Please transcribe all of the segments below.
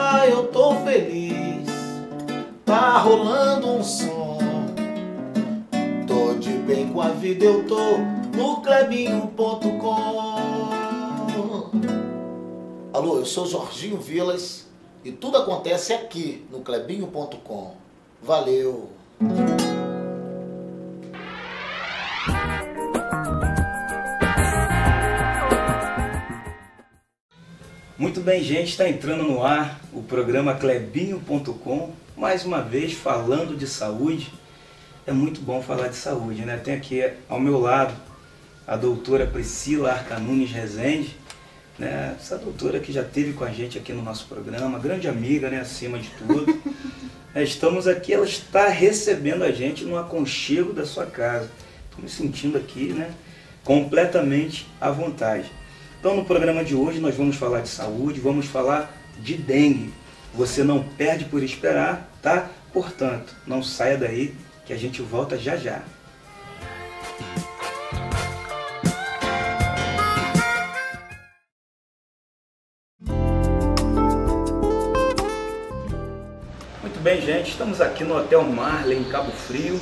Ah, eu tô feliz, tá rolando um som. Tô de bem com a vida, eu tô no Clebinho.com. Alô, eu sou Jorginho Vilas e tudo acontece aqui no Clebinho.com. Valeu! Muito bem, gente, está entrando no ar o programa Clebinho.com, mais uma vez falando de saúde. É muito bom falar de saúde, né? Tem aqui ao meu lado a doutora Priscila Arcanunes Rezende, né? Essa doutora que já esteve com a gente aqui no nosso programa, grande amiga, né? Acima de tudo. Estamos aqui, ela está recebendo a gente no aconchego da sua casa. Estou me sentindo aqui, né? Completamente à vontade. Então, no programa de hoje, nós vamos falar de saúde, vamos falar de dengue. Você não perde por esperar, tá? Portanto, não saia daí, que a gente volta já já. Muito bem, gente, estamos aqui no Hotel Marley, em Cabo Frio.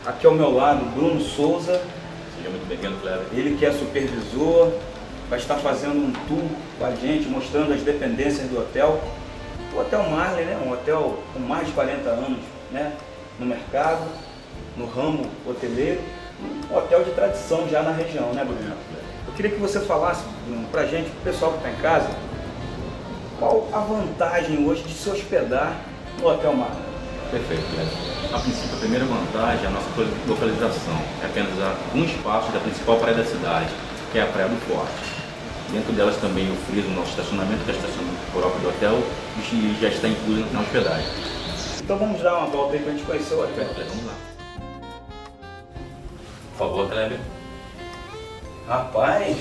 Aqui ao meu lado, Bruno Souza. Seja muito bem-vindo, Cleber. Ele que é supervisor, vai estar fazendo um tour com a gente, mostrando as dependências do hotel. O Hotel Marley, né? Um hotel com mais de 40 anos, né? No mercado, no ramo hoteleiro, um hotel de tradição já na região, né, Bruno? Eu queria que você falasse, Bruno, pra gente, pro pessoal que está em casa, qual a vantagem hoje de se hospedar no Hotel Marley? Perfeito, Cleber. A princípio, a primeira vantagem é a nossa localização. É apenas alguns passos da principal praia da cidade, que é a Praia do Forte. Dentro delas também eu friso o nosso estacionamento, que é o estacionamento próprio do hotel, e já está incluso na hospedagem. Então vamos dar uma volta aí para a gente conhecer o hotel. Perfeito, vamos lá. Por favor, Cleber. Rapaz,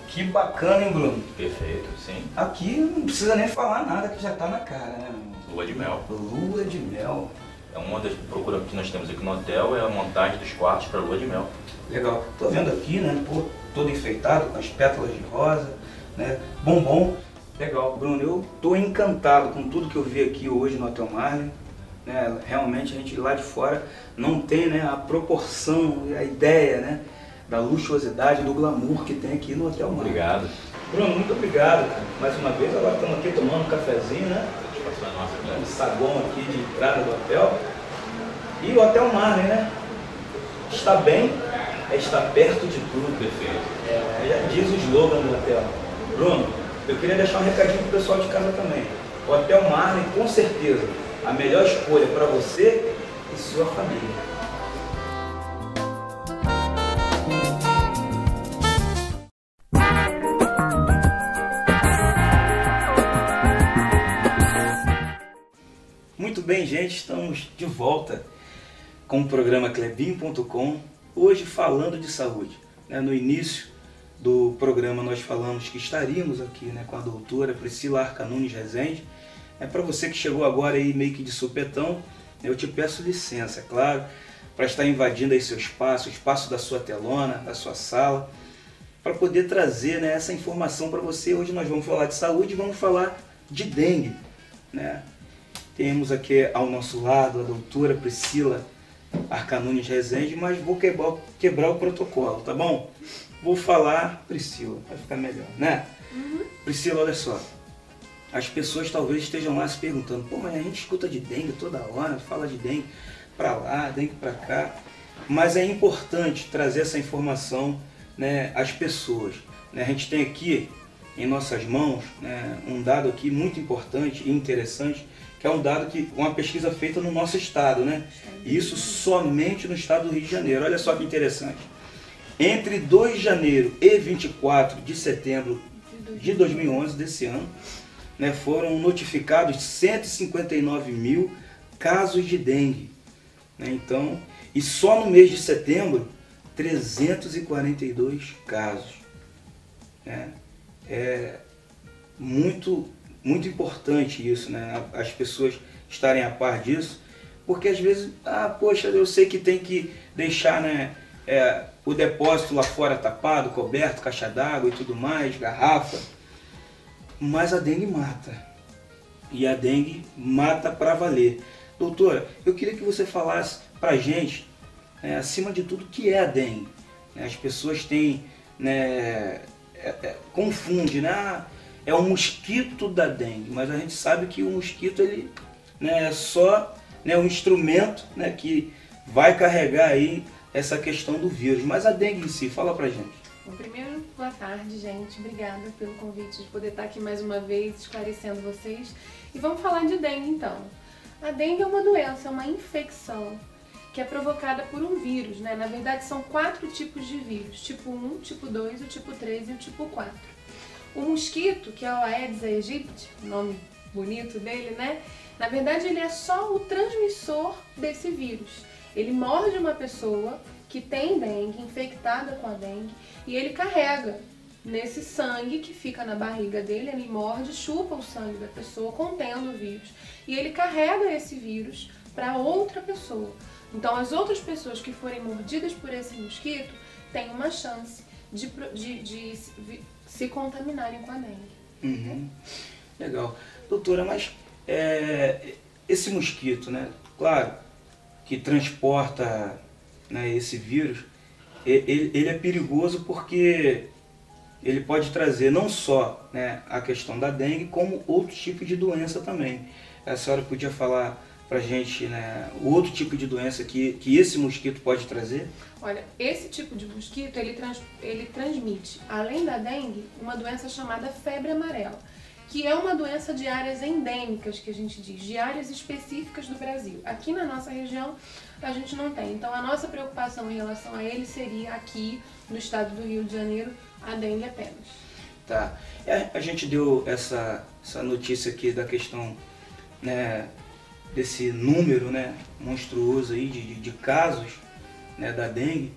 que bacana, hein, Bruno? Perfeito, sim. Aqui não precisa nem falar nada, que já está na cara, né? Lua de mel. Lua de mel. É uma das procuras que nós temos aqui no hotel, é a montagem dos quartos para lua de mel. Legal. Tô vendo aqui, né? Pô, todo enfeitado com as pétalas de rosa, né? Bombom. Legal, Bruno. Eu tô encantado com tudo que eu vi aqui hoje no Hotel Marley. Né? Realmente a gente lá de fora não tem, né, a proporção, a ideia, né, da luxuosidade, do glamour que tem aqui no Hotel Marley. Obrigado. Bruno, muito obrigado, cara. Mais uma vez, agora estamos aqui tomando um cafezinho, né? Um saguão aqui de entrada do hotel. E o Hotel Marley, né? Está bem, está perto de tudo. Perfeito. Já diz o slogan do hotel. Bruno, eu queria deixar um recadinho para o pessoal de casa também. O Hotel Marley, com certeza, a melhor escolha para você e sua família. Muito bem, gente, estamos de volta com o programa Clebinho.com, hoje falando de saúde. No início do programa nós falamos que estaríamos aqui, né, com a doutora Priscila Arcanunes Rezende. Para você que chegou agora aí meio que de supetão, eu te peço licença, é claro, para estar invadindo aí seu espaço, o espaço da sua telona, da sua sala, para poder trazer, né, essa informação para você. Hoje nós vamos falar de saúde e vamos falar de dengue, né? Temos aqui ao nosso lado a doutora Priscila Arcanunes Rezende, mas vou quebrar o protocolo, tá bom? Vou falar Priscila, vai ficar melhor, né? Priscila, olha só, as pessoas talvez estejam lá se perguntando, pô, mas a gente escuta de dengue toda hora, fala de dengue pra lá, dengue pra cá, mas é importante trazer essa informação, né, às pessoas. A gente tem aqui em nossas mãos, né, um dado aqui muito importante e interessante, que é um dado que uma pesquisa feita no nosso estado, né? E isso somente no estado do Rio de Janeiro. Olha só que interessante. Entre 2 de janeiro e 24 de setembro de 2011, desse ano, né, foram notificados 159 mil casos de dengue. Né? Então, e só no mês de setembro, 342 casos. Né? É muito importante isso, né? As pessoas estarem a par disso, porque às vezes, poxa, eu sei que tem que deixar, né, o depósito lá fora tapado, coberto, caixa d'água e tudo mais, garrafa, mas a dengue mata. E a dengue mata para valer. Doutora, eu queria que você falasse para a gente, acima de tudo, o que é a dengue. As pessoas têm, confundem, né? É um mosquito da dengue, mas a gente sabe que o mosquito ele, é só um instrumento, que vai carregar aí essa questão do vírus. Mas a dengue em si, fala pra gente. Bom, primeiro, boa tarde, gente. Obrigada pelo convite de poder estar aqui mais uma vez esclarecendo vocês. E vamos falar de dengue então. A dengue é uma doença, é uma infecção que é provocada por um vírus, né? Na verdade são 4 tipos de vírus, tipo 1, tipo 2, o tipo 3 e o tipo 4. O mosquito, que é o Aedes aegypti, nome bonito dele, né? Na verdade ele é só o transmissor desse vírus. Ele morde uma pessoa que tem dengue, infectada com a dengue, e ele carrega nesse sangue que fica na barriga dele, ele morde, chupa o sangue da pessoa contendo o vírus. E ele carrega esse vírus para outra pessoa. Então as outras pessoas que forem mordidas por esse mosquito têm uma chance de se contaminarem com a dengue. Uhum. Legal. Doutora, mas esse mosquito, claro, que transporta esse vírus, ele é perigoso porque ele pode trazer não só a questão da dengue, como outros tipos de doença também. A senhora podia falar pra gente o outro tipo de doença que esse mosquito pode trazer? Olha, esse tipo de mosquito ele transmite, além da dengue, uma doença chamada febre amarela, que é uma doença de áreas endêmicas, que a gente diz, de áreas específicas do Brasil. Aqui na nossa região a gente não tem, então a nossa preocupação em relação a ele seria aqui no estado do Rio de Janeiro, a dengue apenas. Tá, a gente deu essa notícia aqui da questão desse número monstruoso aí de casos da dengue.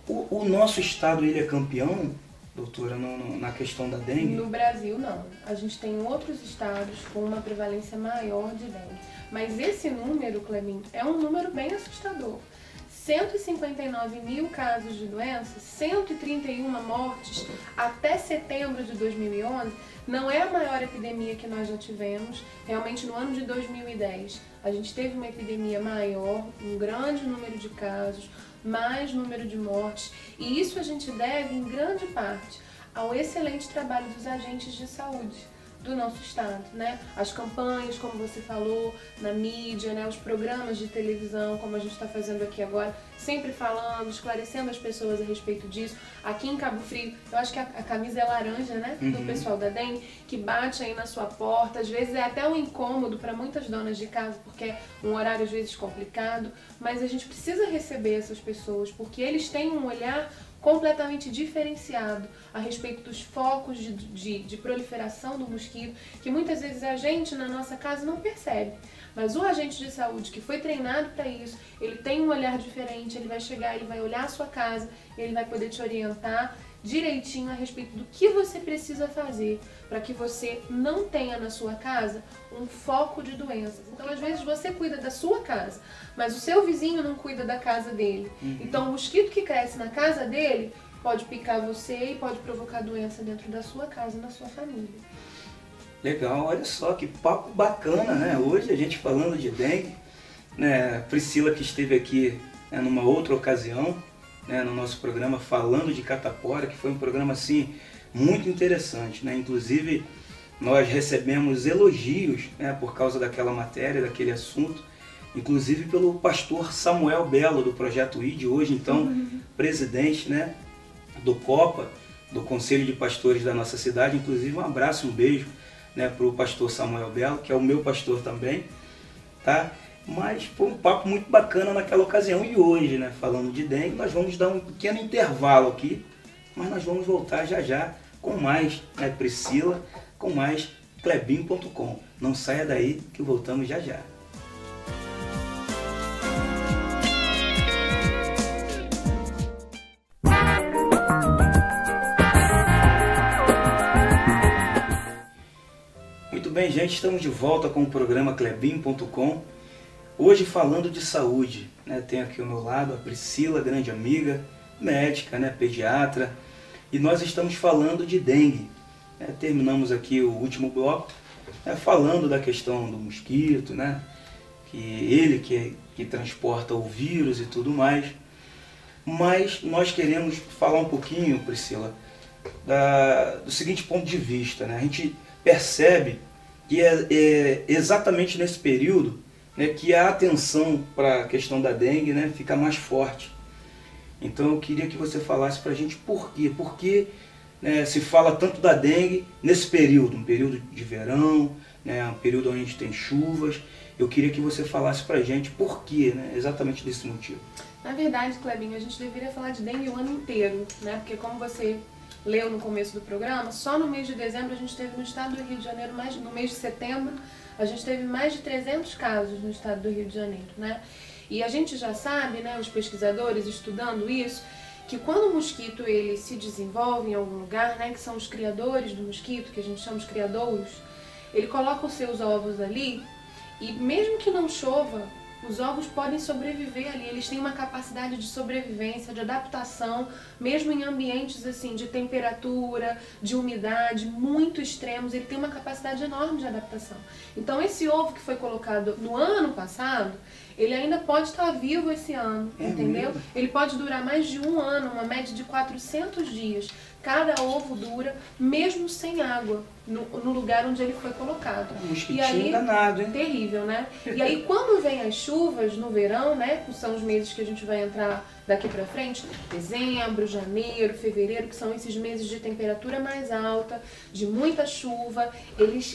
O nosso estado ele é campeão, doutora, na questão da dengue? No Brasil não, a gente tem outros estados com uma prevalência maior de dengue, mas esse número, Clebinho, é um número bem assustador. 159 mil casos de doença, 131 mortes até setembro de 2011, não é a maior epidemia que nós já tivemos. Realmente no ano de 2010 a gente teve uma epidemia maior, um grande número de casos, mais número de mortes, e isso a gente deve em grande parte ao excelente trabalho dos agentes de saúde do nosso estado, As campanhas, como você falou, na mídia, os programas de televisão, como a gente está fazendo aqui agora, sempre falando, esclarecendo as pessoas a respeito disso. Aqui em Cabo Frio, eu acho que a camisa é laranja, do pessoal da dengue, que bate aí na sua porta. Às vezes é até um incômodo para muitas donas de casa, porque é um horário às vezes complicado, mas a gente precisa receber essas pessoas, porque eles têm um olhar completamente diferenciado a respeito dos focos de proliferação do mosquito, que muitas vezes a gente na nossa casa não percebe. Mas o agente de saúde que foi treinado para isso, ele tem um olhar diferente, ele vai chegar, ele vai olhar a sua casa, ele vai poder te orientar direitinho a respeito do que você precisa fazer para que você não tenha na sua casa um foco de doenças. Então, às vezes, você cuida da sua casa, mas o seu vizinho não cuida da casa dele. Então, o mosquito que cresce na casa dele pode picar você e pode provocar doença dentro da sua casa e na sua família. Legal, olha só que papo bacana, Hoje a gente falando de dengue, Priscila que esteve aqui numa outra ocasião, no nosso programa falando de catapora, que foi um programa assim muito interessante, Inclusive nós recebemos elogios, por causa daquela matéria, daquele assunto, inclusive pelo pastor Samuel Belo do Projeto ID, hoje então presidente, do COPA, do Conselho de Pastores da nossa cidade. Inclusive um abraço, um beijo, para o pastor Samuel Belo, que é o meu pastor também, tá? Mas foi um papo muito bacana naquela ocasião. E hoje, falando de dengue, nós vamos dar um pequeno intervalo aqui, mas nós vamos voltar já já com mais Priscila, com mais Clebinho.com. Não saia daí que voltamos já já. Muito bem, gente, estamos de volta com o programa Clebinho.com. Hoje falando de saúde, Tenho aqui ao meu lado a Priscila, grande amiga, médica, pediatra, e nós estamos falando de dengue. terminamos aqui o último bloco falando da questão do mosquito, né? Que ele que transporta o vírus e tudo mais. Mas nós queremos falar um pouquinho, Priscila, do seguinte ponto de vista, né? A gente percebe que é exatamente nesse período, né, que a atenção para a questão da dengue, né, fica mais forte. Então eu queria que você falasse para a gente por quê. Por que, né, se fala tanto da dengue nesse período, um período de verão, né, um período onde a gente tem chuvas. Eu queria que você falasse para a gente por quê, né, exatamente desse motivo. Na verdade, Clebinho, a gente deveria falar de dengue o ano inteiro, né? Porque como você leu no começo do programa, só no mês de dezembro a gente teve no estado do Rio de Janeiro, no mês de setembro, a gente teve mais de 300 casos no estado do Rio de Janeiro, né? E a gente já sabe, né, os pesquisadores estudando isso, que quando o mosquito ele se desenvolve em algum lugar, né, que são os criadores do mosquito, que a gente chama de criadouros, ele coloca os seus ovos ali e mesmo que não chova, os ovos podem sobreviver ali, eles têm uma capacidade de sobrevivência, de adaptação, mesmo em ambientes assim de temperatura, de umidade muito extremos, ele tem uma capacidade enorme de adaptação. Então esse ovo que foi colocado no ano passado, ele ainda pode estar vivo esse ano, entendeu? Ele pode durar mais de um ano, uma média de 400 dias. Cada ovo dura, mesmo sem água, no lugar onde ele foi colocado. Um mosquitinho danado, hein? Terrível, né? E aí quando vem as chuvas no verão, né, que são os meses que a gente vai entrar daqui pra frente, dezembro, janeiro, fevereiro, que são esses meses de temperatura mais alta, de muita chuva,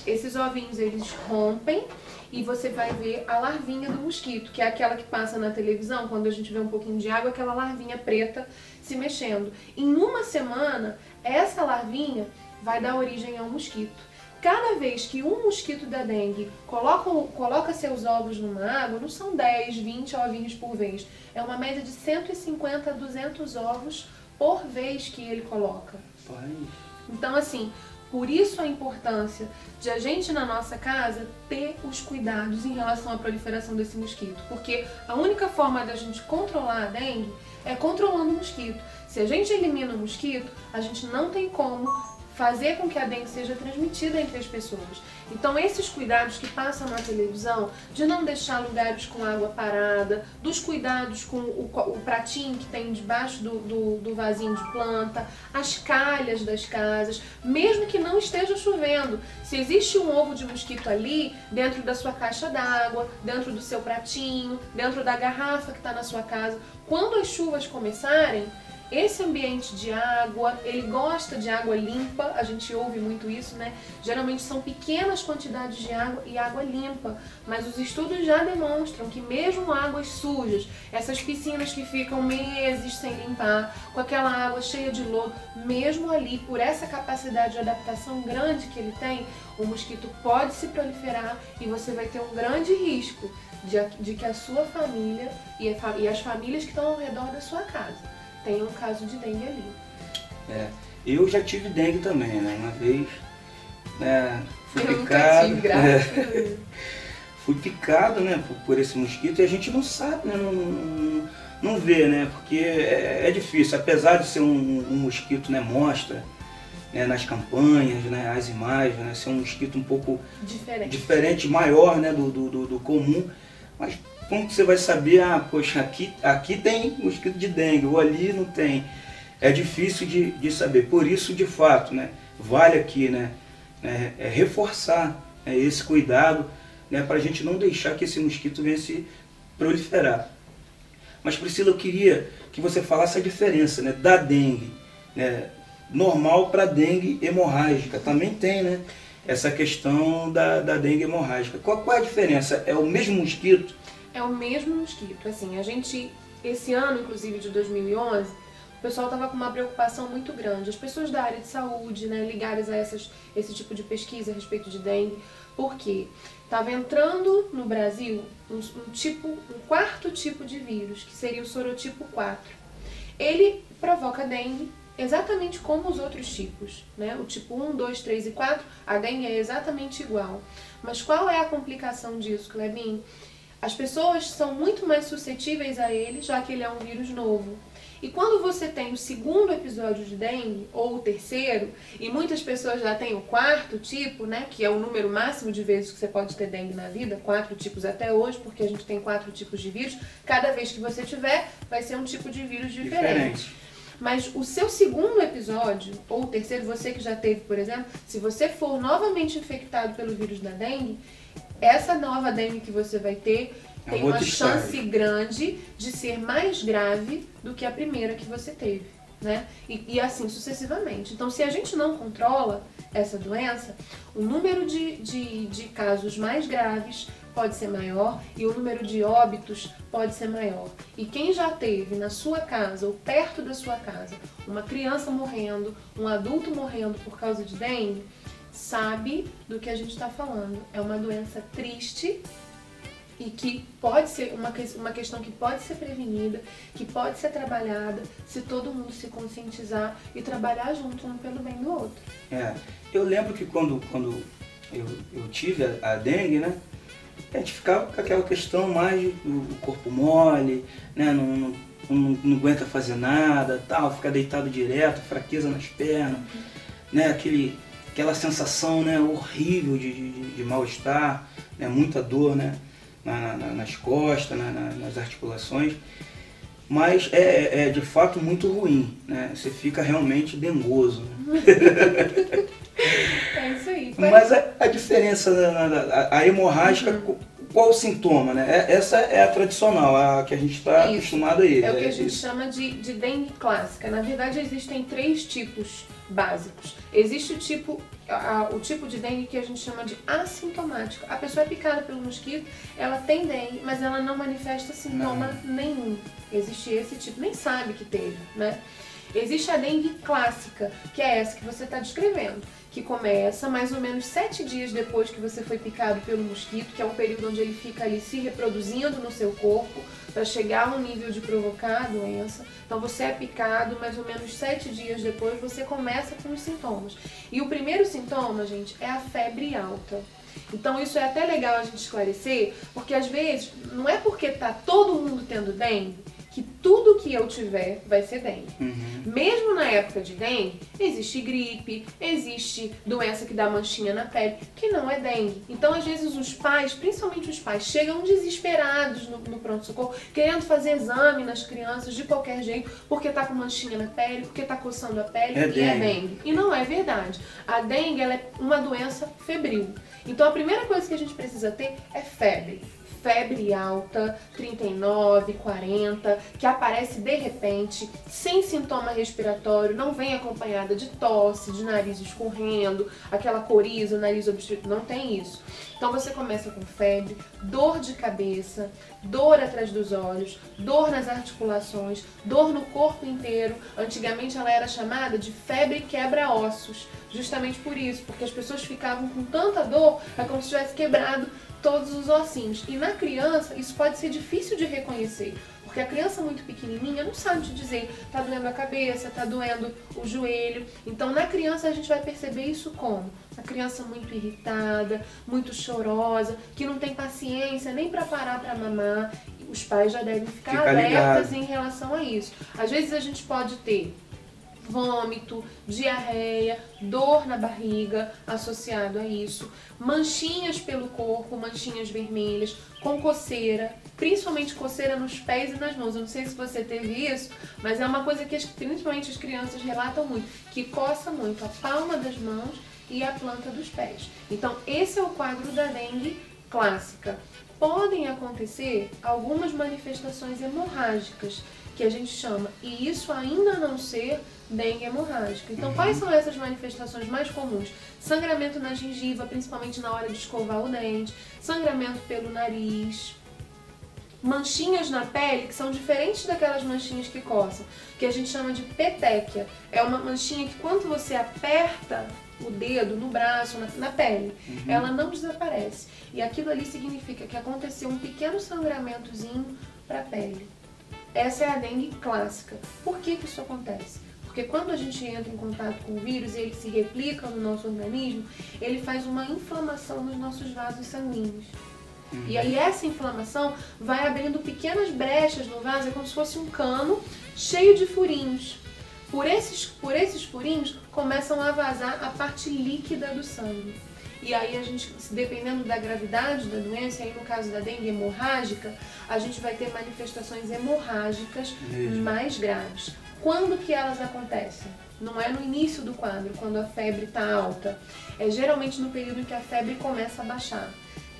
esses ovinhos eles rompem e você vai ver a larvinha do mosquito, que é aquela que passa na televisão, quando a gente vê um pouquinho de água, aquela larvinha preta se mexendo. Em uma semana, essa larvinha vai dar origem ao mosquito. Cada vez que um mosquito da dengue coloca seus ovos numa água, não são 10, 20 ovinhos por vez. É uma média de 150 a 200 ovos por vez que ele coloca. Então, assim, por isso a importância de a gente na nossa casa ter os cuidados em relação à proliferação desse mosquito. Porque a única forma da gente controlar a dengue é controlando o mosquito. Se a gente elimina o mosquito, a gente não tem como fazer com que a dengue seja transmitida entre as pessoas. Então esses cuidados que passam na televisão, de não deixar lugares com água parada, dos cuidados com o pratinho que tem debaixo do vasinho de planta, as calhas das casas, mesmo que não esteja chovendo, se existe um ovo de mosquito ali, dentro da sua caixa d'água, dentro do seu pratinho, dentro da garrafa que está na sua casa, quando as chuvas começarem, esse ambiente de água, ele gosta de água limpa, a gente ouve muito isso, né? Geralmente são pequenas quantidades de água e água limpa, mas os estudos já demonstram que mesmo águas sujas, essas piscinas que ficam meses sem limpar, com aquela água cheia de lodo, mesmo ali, por essa capacidade de adaptação grande que ele tem, o mosquito pode se proliferar e você vai ter um grande risco de que a sua família e as famílias que estão ao redor da sua casa tem um caso de dengue ali. Eu já tive dengue também, né? Uma vez, né, fui eu picado. Nunca tive, graças a Deus. Fui picado, né, por esse mosquito e a gente não sabe, né? Não vê, né? Porque é difícil, apesar de ser um mosquito, né, mostra, né, nas campanhas, né, as imagens, né, ser um mosquito um pouco diferente, maior, né, do comum, mas como que você vai saber, poxa, aqui tem mosquito de dengue, ou ali não tem? É difícil de saber. Por isso, de fato, né, vale aqui, né, reforçar, né, esse cuidado, né, para a gente não deixar que esse mosquito venha se proliferar. Mas, Priscila, eu queria que você falasse a diferença, né, da dengue, né, normal para dengue hemorrágica. Também tem, né, essa questão da dengue hemorrágica. Qual é a diferença? É o mesmo mosquito? É o mesmo mosquito. Assim, a gente, esse ano, inclusive, de 2011, o pessoal estava com uma preocupação muito grande. As pessoas da área de saúde, né, ligadas a esse tipo de pesquisa a respeito de dengue, porque estava entrando no Brasil um quarto tipo de vírus, que seria o sorotipo 4. Ele provoca dengue exatamente como os outros tipos, né? O tipo 1, 2, 3 e 4, a dengue é exatamente igual. Mas qual é a complicação disso, Clebinho? As pessoas são muito mais suscetíveis a ele, já que ele é um vírus novo. E quando você tem o segundo episódio de dengue, ou o terceiro, e muitas pessoas já têm o quarto tipo, né, que é o número máximo de vezes que você pode ter dengue na vida, 4 tipos até hoje, porque a gente tem 4 tipos de vírus, cada vez que você tiver, vai ser um tipo de vírus diferente. Mas o seu segundo episódio, ou o terceiro, você que já teve, por exemplo, se você for novamente infectado pelo vírus da dengue, essa nova dengue que você vai ter tem uma chance grande de ser mais grave do que a primeira que você teve, né? E assim sucessivamente. Então, se a gente não controla essa doença, o número de casos mais graves pode ser maior e o número de óbitos pode ser maior. E quem já teve na sua casa ou perto da sua casa uma criança morrendo, um adulto morrendo por causa de dengue, sabe do que a gente está falando. É uma doença triste e que pode ser uma questão que pode ser prevenida, que pode ser trabalhada se todo mundo se conscientizar e trabalhar junto um pelo bem do outro. Eu lembro que quando eu tive a dengue, né, a gente ficava com aquela questão mais do corpo mole, né, não aguenta fazer nada, tal, fica deitado direto, fraqueza nas pernas, né, aquela sensação, né, horrível de mal-estar, né, muita dor, né, nas costas, nas articulações, mas é de fato muito ruim, né? Você fica realmente dengoso. Né? É isso aí. Mas a diferença, a hemorrágica, qual o sintoma, né? Essa é a tradicional, a que a gente está acostumado a ir. É o que a gente chama de dengue clássica. Na verdade, existem 3 tipos básicos. Existe o tipo de dengue que a gente chama de assintomático. A pessoa é picada pelo mosquito, ela tem dengue, mas ela não manifesta sintoma nenhum. Existe esse tipo, nem sabe que teve, né? Existe a dengue clássica, que é essa que você está descrevendo, que começa mais ou menos 7 dias depois que você foi picado pelo mosquito, que é um período onde ele fica ali se reproduzindo no seu corpo para chegar a um nível de provocar a doença. Então você é picado, mais ou menos 7 dias depois você começa com os sintomas. E o primeiro sintoma, gente, é a febre alta. Então isso é até legal a gente esclarecer, porque às vezes não é porque tá todo mundo tendo dengue que tudo que eu tiver vai ser dengue. Mesmo na época de dengue, existe gripe, existe doença que dá manchinha na pele, que não é dengue. Então, às vezes, os pais, principalmente os pais, chegam desesperados no pronto-socorro, querendo fazer exame nas crianças de qualquer jeito, porque tá com manchinha na pele, porque tá coçando a pele, é dengue. E não é verdade. A dengue, ela é uma doença febril. Então, a primeira coisa que a gente precisa ter é febre. Febre alta, 39, 40, que aparece de repente, sem sintoma respiratório, não vem acompanhada de tosse, de nariz escorrendo, aquela coriza, o nariz obstruído, não tem isso. Então você começa com febre, dor de cabeça, dor atrás dos olhos, dor nas articulações, dor no corpo inteiro. Antigamente ela era chamada de febre quebra-ossos, justamente por isso, porque as pessoas ficavam com tanta dor, é como se tivesse quebrado todos os ossinhos. E na criança isso pode ser difícil de reconhecer, porque a criança muito pequenininha não sabe te dizer, tá doendo a cabeça, tá doendo o joelho. Então na criança a gente vai perceber isso como? A criança muito irritada, muito chorosa, que não tem paciência nem para parar para mamar. Os pais já devem ficar alertas em relação a isso. Às vezes a gente pode ter vômito, diarreia, dor na barriga associado a isso, manchinhas pelo corpo, manchinhas vermelhas, com coceira, principalmente coceira nos pés e nas mãos. Eu não sei se você teve isso, mas é uma coisa que principalmente as crianças relatam muito, que coça muito a palma das mãos e a planta dos pés. Então esse é o quadro da dengue clássica. Podem acontecer algumas manifestações hemorrágicas, que a gente chama, e isso ainda não ser dengue hemorrágica. Então, quais são essas manifestações mais comuns? Sangramento na gengiva, principalmente na hora de escovar o dente, sangramento pelo nariz, manchinhas na pele, que são diferentes daquelas manchinhas que coçam, que a gente chama de petéquia. É uma manchinha que quando você aperta o dedo no braço, na pele, ela não desaparece. E aquilo ali significa que aconteceu um pequeno sangramentozinho para a pele. Essa é a dengue clássica. Por que isso acontece? Porque quando a gente entra em contato com o vírus e ele se replica no nosso organismo, ele faz uma inflamação nos nossos vasos sanguíneos. E aí essa inflamação vai abrindo pequenas brechas no vaso, é como se fosse um cano cheio de furinhos. Por esses furinhos começam a vazar a parte líquida do sangue. E aí a gente, dependendo da gravidade da doença, aí no caso da dengue hemorrágica, a gente vai ter manifestações hemorrágicas mais graves. Quando que elas acontecem? Não é no início do quadro, quando a febre está alta. É geralmente no período em que a febre começa a baixar.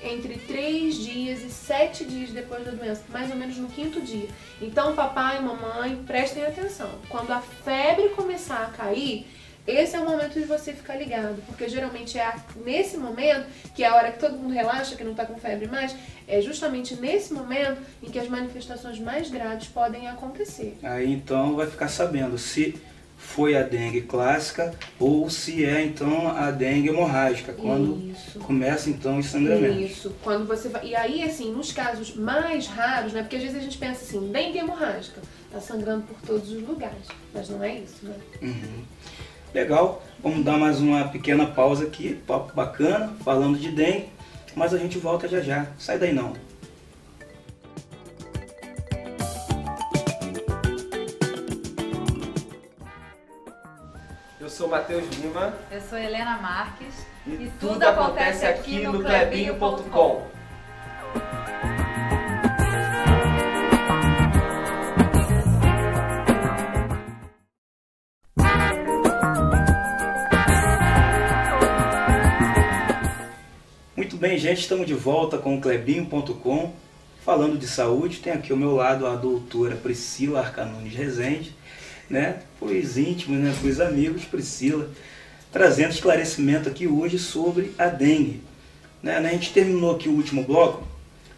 Entre 3 dias e 7 dias depois da doença, mais ou menos no 5º dia. Então, papai e mamãe, prestem atenção. Quando a febre começar a cair, esse é o momento de você ficar ligado, porque geralmente é nesse momento, que é a hora que todo mundo relaxa, que não está com febre mais, é justamente nesse momento em que as manifestações mais graves podem acontecer. Aí então vai ficar sabendo se foi a dengue clássica ou se é então a dengue hemorrágica, quando começa então os sangramentos. Isso, quando você vai... E aí, assim, nos casos mais raros, né? Porque às vezes a gente pensa assim, dengue hemorrágica, tá sangrando por todos os lugares, mas não é isso, né? Legal, vamos dar mais uma pequena pausa aqui, papo bacana, falando de dengue, mas a gente volta já já, sai daí não. Eu sou Matheus Lima. Eu sou Helena Marques. E tudo acontece aqui no Clebinho.com. Muito bem, gente, estamos de volta com o Clebinho.com, falando de saúde. Tem aqui ao meu lado a doutora Priscila Arcanunes Rezende, né, para os íntimos, né, para os amigos, Priscila, trazendo esclarecimento aqui hoje sobre a dengue. Né, a gente terminou aqui o último bloco,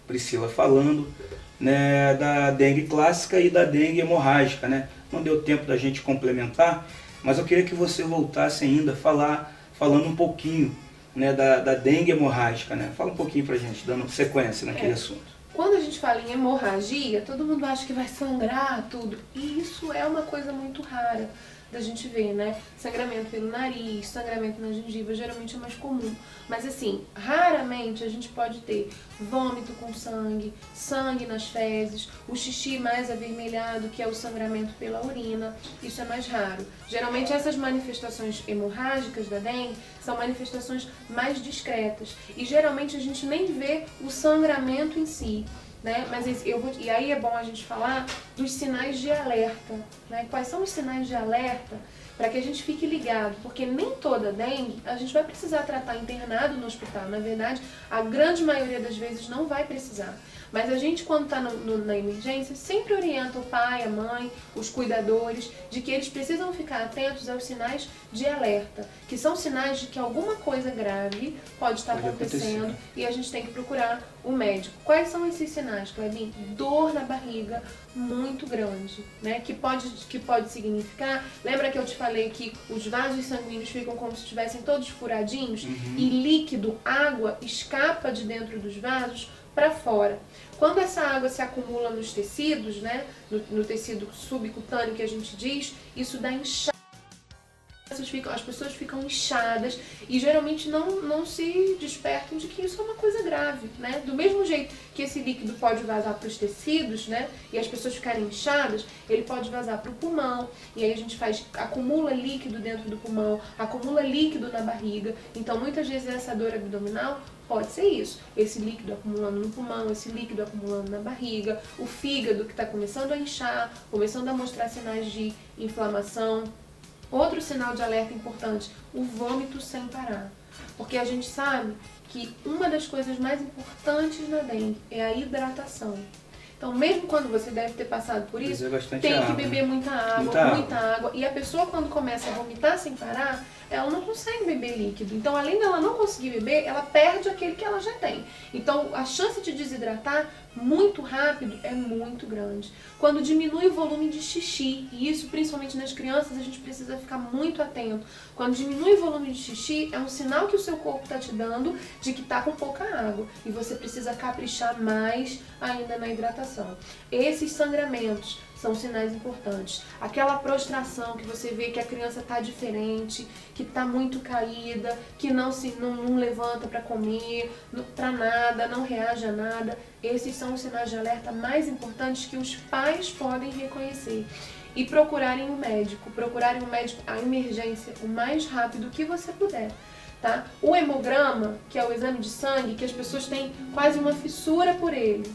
Priscila falando, né, da dengue clássica e da dengue hemorrágica. Né? Não deu tempo da gente complementar, mas eu queria que você voltasse ainda falando um pouquinho, né, da dengue hemorrágica. Né? Fala um pouquinho pra gente, dando sequência naquele assunto. Quando a gente fala em hemorragia, todo mundo acha que vai sangrar tudo. E isso é uma coisa muito rara da gente ver, né? Sangramento pelo nariz, sangramento na gengiva, geralmente é mais comum. Mas assim, raramente a gente pode ter vômito com sangue, sangue nas fezes, o xixi mais avermelhado, que é o sangramento pela urina. Isso é mais raro. Geralmente essas manifestações hemorrágicas da dengue são manifestações mais discretas. E geralmente a gente nem vê o sangramento em si. Né? Mas e aí é bom a gente falar dos sinais de alerta. Né? Quais são os sinais de alerta para que a gente fique ligado? Porque nem toda dengue a gente vai precisar tratar internado no hospital. Na verdade, a grande maioria das vezes não vai precisar. Mas a gente, quando está na emergência, sempre orienta o pai, a mãe, os cuidadores, de que eles precisam ficar atentos aos sinais de alerta, que são sinais de que alguma coisa grave pode estar acontecendo e a gente tem que procurar o médico. Quais são esses sinais, Clebinho? Dor na barriga muito grande, né? Que pode significar... Lembra que eu te falei que os vasos sanguíneos ficam como se estivessem todos furadinhos e líquido, água, escapa de dentro dos vasos para fora. Quando essa água se acumula nos tecidos, né, no tecido subcutâneo que a gente diz, isso dá inchaço. As pessoas ficam inchadas e geralmente não se despertam de que isso é uma coisa grave, né? Do mesmo jeito que esse líquido pode vazar para os tecidos, né? E as pessoas ficarem inchadas, ele pode vazar para o pulmão e aí a gente acumula líquido dentro do pulmão, acumula líquido na barriga. Então muitas vezes essa dor abdominal pode ser isso, esse líquido acumulando no pulmão, esse líquido acumulando na barriga, o fígado que está começando a inchar, começando a mostrar sinais de inflamação. Outro sinal de alerta importante, o vômito sem parar. Porque a gente sabe que uma das coisas mais importantes na dengue é a hidratação. Então, mesmo quando você deve ter passado por isso, tem que beber muita água. E a pessoa, quando começa a vomitar sem parar, ela não consegue beber líquido. Então, além dela não conseguir beber, ela perde aquele que ela já tem. Então, a chance de desidratar muito rápido é muito grande. Quando diminui o volume de xixi, e isso principalmente nas crianças, a gente precisa ficar muito atento. Quando diminui o volume de xixi, é um sinal que o seu corpo está te dando de que está com pouca água. E você precisa caprichar mais ainda na hidratação. Esses sangramentos são sinais importantes. Aquela prostração que você vê que a criança está diferente, que está muito caída, que não levanta para comer, para nada, não reage a nada. Esses são os sinais de alerta mais importantes que os pais podem reconhecer. e procurarem um médico, a emergência o mais rápido que você puder. Tá? O hemograma, que é o exame de sangue, que as pessoas têm quase uma fissura por ele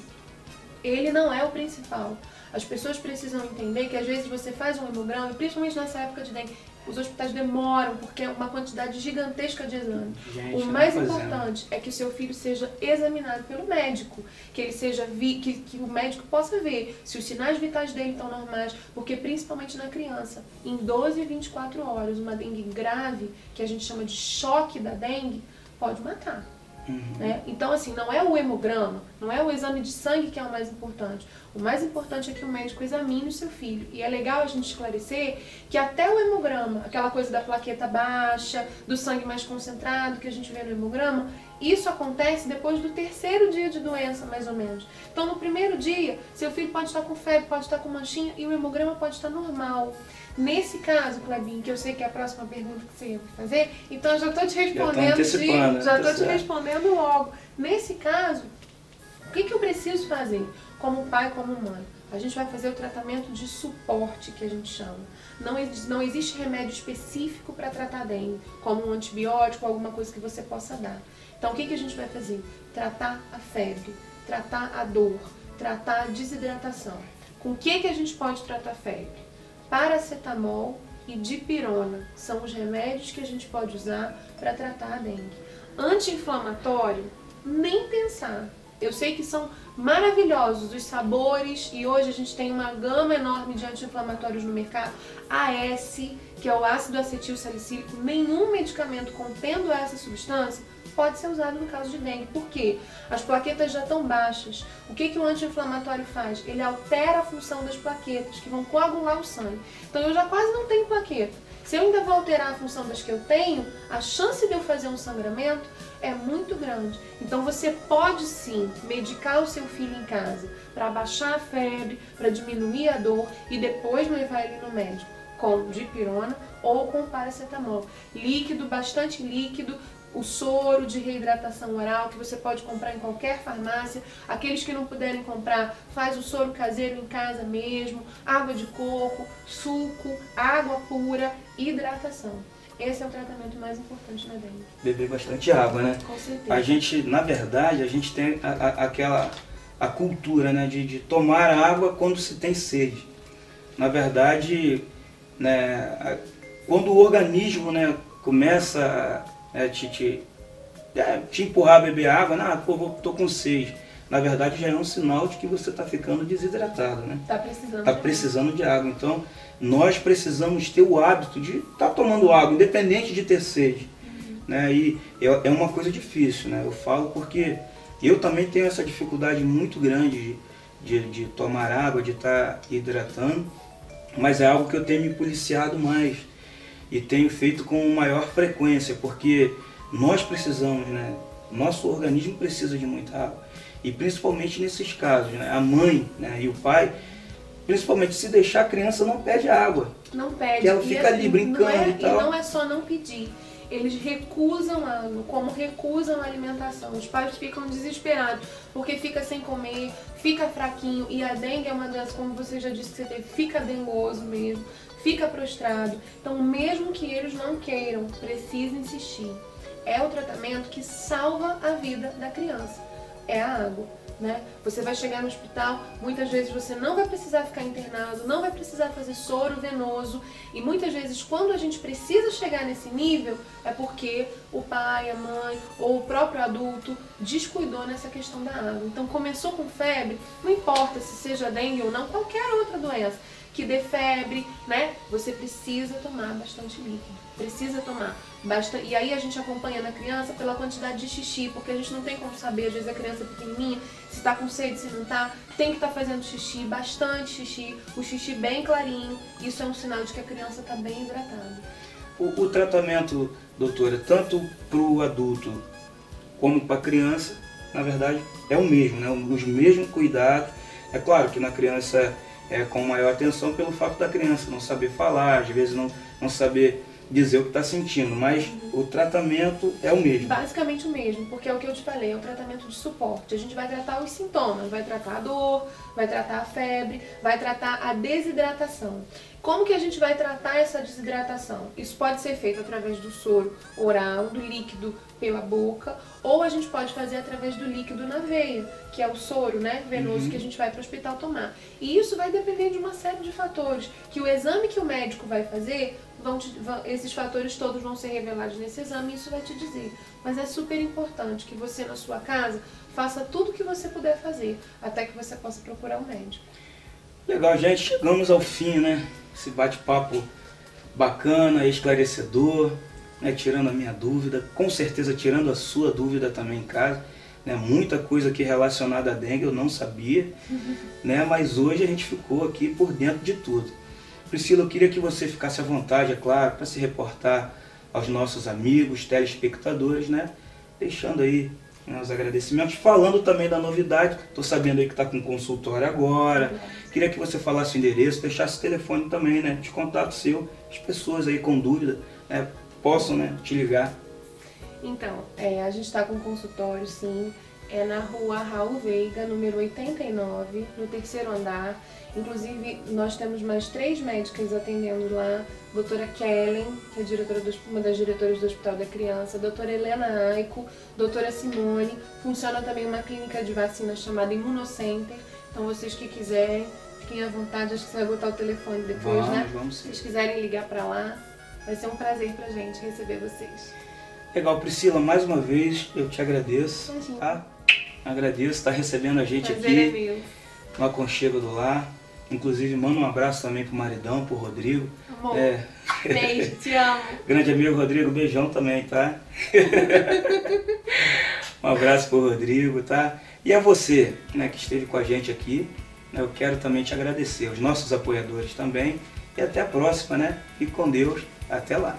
não é o principal. As pessoas precisam entender que às vezes você faz um hemograma, e principalmente nessa época de dengue, os hospitais demoram porque é uma quantidade gigantesca de exames. O mais importante é que o seu filho seja examinado pelo médico, que ele seja que o médico possa ver se os sinais vitais dele estão normais, porque principalmente na criança, em 12 e 24 horas, uma dengue grave, que a gente chama de choque da dengue, pode matar. Né? Então, assim, não é o hemograma, não é o exame de sangue que é o mais importante. O mais importante é que o médico examine o seu filho. E é legal a gente esclarecer que até o hemograma, aquela coisa da plaqueta baixa, do sangue mais concentrado que a gente vê no hemograma, isso acontece depois do 3º dia de doença, mais ou menos. Então, no primeiro dia, seu filho pode estar com febre, pode estar com manchinha e o hemograma pode estar normal. Nesse caso, Clebinho, que eu sei que é a próxima pergunta que você ia fazer, então eu já estou te respondendo, já estou te respondendo logo. Nesse caso, o que eu preciso fazer como pai, como mãe? A gente vai fazer o tratamento de suporte, que a gente chama. Não existe remédio específico para tratar dengue, como um antibiótico, alguma coisa que você possa dar. Então, o que a gente vai fazer? Tratar a febre, tratar a dor, tratar a desidratação. Com o que a gente pode tratar a febre? Paracetamol e dipirona são os remédios que a gente pode usar para tratar a dengue. Anti-inflamatório, nem pensar. Eu sei que são maravilhosos os sabores e hoje a gente tem uma gama enorme de anti-inflamatórios no mercado. AS, que é o ácido acetil salicílico, nenhum medicamento contendo essa substância pode ser usado no caso de dengue. Por quê? As plaquetas já estão baixas. O que o anti-inflamatório faz? Ele altera a função das plaquetas, que vão coagular o sangue. Então eu já quase não tenho plaqueta. Se eu ainda vou alterar a função das que eu tenho, a chance de eu fazer um sangramento é muito grande. Então você pode sim medicar o seu filho em casa para baixar a febre, para diminuir a dor e depois levar ele no médico com dipirona ou com paracetamol. Líquido, bastante líquido, o soro de reidratação oral que você pode comprar em qualquer farmácia. Aqueles que não puderem comprar, faz o soro caseiro em casa mesmo, água de coco, suco, água pura, hidratação. Esse é o tratamento mais importante na dengue. Beber bastante água, né? Com certeza. A gente, na verdade, a gente tem a cultura, né, de tomar água quando se tem sede. Na verdade, né, quando o organismo, né, começa a te empurrar a beber água, tô com sede. Na verdade, já é um sinal de que você está ficando desidratado, né? Está precisando de água. Então, nós precisamos ter o hábito de estar tomando água, independente de ter sede. Né? E é uma coisa difícil, né? Eu falo porque eu também tenho essa dificuldade muito grande de tomar água, de estar hidratando, mas é algo que eu tenho me policiado mais e tenho feito com maior frequência, porque nós precisamos, né? Nosso organismo precisa de muita água. E principalmente nesses casos, né? A mãe, né, e o pai, principalmente se deixar, a criança não pede água. Não pede. Que ela fica ali brincando e tal. E não é só não pedir. Eles recusam água, como recusam a alimentação. Os pais ficam desesperados, porque fica sem comer, fica fraquinho. E a dengue é uma doença, como você já disse que você teve, fica dengoso mesmo, fica prostrado. Então, mesmo que eles não queiram, precisa insistir. É o tratamento que salva a vida da criança. É a água, né? Você vai chegar no hospital, muitas vezes você não vai precisar ficar internado, não vai precisar fazer soro venoso e muitas vezes quando a gente precisa chegar nesse nível é porque o pai, a mãe ou o próprio adulto descuidou nessa questão da água. Então começou com febre, não importa se seja dengue ou não, qualquer outra doença que dê febre, né? Você precisa tomar bastante líquido, precisa tomar bastante. E aí a gente acompanha na criança pela quantidade de xixi, porque a gente não tem como saber, às vezes a criança é pequenininha, se tá com sede, se não tá, tem que estar fazendo xixi, bastante xixi, o xixi bem clarinho, isso é um sinal de que a criança tá bem hidratada. O tratamento, doutora, tanto para o adulto como para a criança, na verdade, é o mesmo, né? Os mesmos cuidados. É claro que na criança é com maior atenção pelo fato da criança não saber falar, às vezes não saber dizer o que está sentindo, mas o tratamento é o mesmo. Basicamente o mesmo, porque é o que eu te falei, é o tratamento de suporte. A gente vai tratar os sintomas, vai tratar a dor, vai tratar a febre, vai tratar a desidratação. Como que a gente vai tratar essa desidratação? Isso pode ser feito através do soro oral, do líquido pela boca, ou a gente pode fazer através do líquido na veia, que é o soro, né, venoso, que a gente vai para o hospital tomar. E isso vai depender de uma série de fatores, que o exame que o médico vai fazer, esses fatores todos vão ser revelados nesse exame e isso vai te dizer. Mas é super importante que você na sua casa faça tudo o que você puder fazer, até que você possa procurar um médico. Legal, gente, chegamos ao fim, né? Esse bate-papo bacana, esclarecedor, né? Tirando a minha dúvida, com certeza tirando a sua dúvida também em casa, né? Muita coisa aqui relacionada à dengue eu não sabia, né? Mas hoje a gente ficou aqui por dentro de tudo. Priscila, eu queria que você ficasse à vontade, é claro, para se reportar aos nossos amigos, telespectadores, né? Deixando aí, né, os agradecimentos, falando também da novidade. Estou sabendo aí que está com consultório agora. Queria que você falasse o endereço, deixasse o telefone também, né, de contato seu, as pessoas aí com dúvida, né, possam, né, te ligar. Então, a gente está com consultório, sim, é na rua Raul Veiga, número 89, no 3º andar. Inclusive, nós temos mais 3 médicas atendendo lá, doutora Kellen, que é uma das diretoras do Hospital da Criança, doutora Helena Aico, doutora Simone. Funciona também uma clínica de vacina chamada Imunocenter. Então, vocês que quiserem, fiquem à vontade. Acho que você vai botar o telefone depois, né? Vamos sim. Se vocês quiserem ligar para lá, vai ser um prazer pra gente receber vocês. Legal, Priscila, mais uma vez eu te agradeço, Imagina. tá? Agradeço estar recebendo a gente Prazer é aqui meu. no aconchego do lar. Inclusive, manda um abraço também pro maridão, pro Rodrigo. Amor, beijo, te amo. Grande amigo Rodrigo, beijão também, tá? Um abraço pro Rodrigo, tá? E a você, né, que esteve com a gente aqui, né, eu quero também te agradecer, os nossos apoiadores também. E até a próxima, né? Fique com Deus. Até lá.